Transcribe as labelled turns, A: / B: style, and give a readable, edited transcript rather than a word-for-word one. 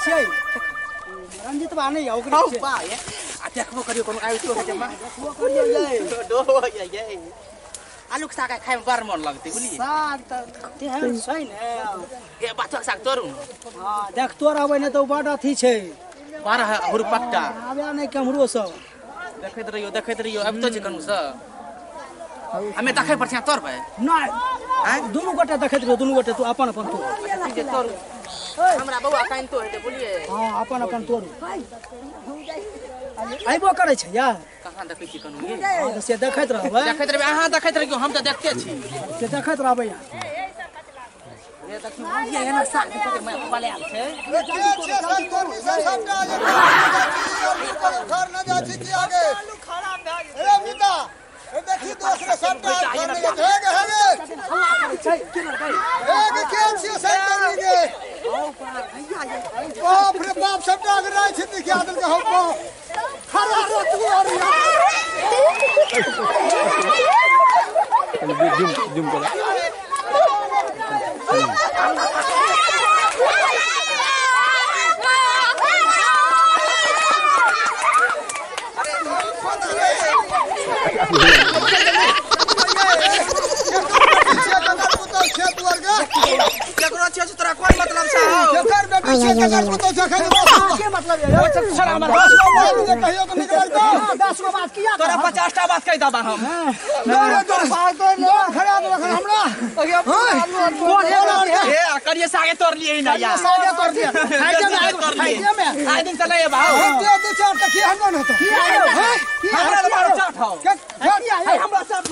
A: छियै रंजित बा नहीं ओकरे बा ये आ देखबो करियो कोनो आइ तो जमा देखबो करियो ये डो ये आलू के साग खाए में बड़ मन लगते बुझलिए साग त तेहन छै ने ए बातक साग तोरू हां देख तोर आबै ने तो बड़ अथी छै 12 हुरपट्टा आबे नहीं केमरो सब देखैत रहियो अब तो जे कनु स हमें देखै पर छ तोर भाई नहीं हैं दुनु गोटे देखैत रहियो दुनु गोटे तू अपन अपन तो जे तोर हमरा बौआ काइन तो हेते बोलिए हां अपन अपन तोर आइबो करे छै या कहां देखै छी कनु ये हां से देखैत रहबै अहाँ देखैत रहियो हम त देखते छी से देखैत रहबै या ये देखियो ये एना साग के मैं वाले आल छै घर न जा छी की आगे खराब भए ए मिता ए देखी दूसरे सबटा घर न जा हेगे छै की ना भाई ए के छी सेंटर के बाप रे बाप सबटा अगर रह छी देखि आदल के हम खरा रे तू और जुम कर तोरा कोन मतलब छ एकर बेटी से ककर पुतो जखै के मतलब है छोड़ा हमर बस कहियो तो निकल दो 10 गो बात किया तोरा 50 टा बात कहि दबा हम तो बात तो ले खड़ा दो हमरा कोन ए करिए सागे तोड़ लिए ना यार सागे तोड़ दिया खाइए में आइ दिन चले भाव दे दे चार टकी हम न तो हमरा मारो चाट हो हमरा चाट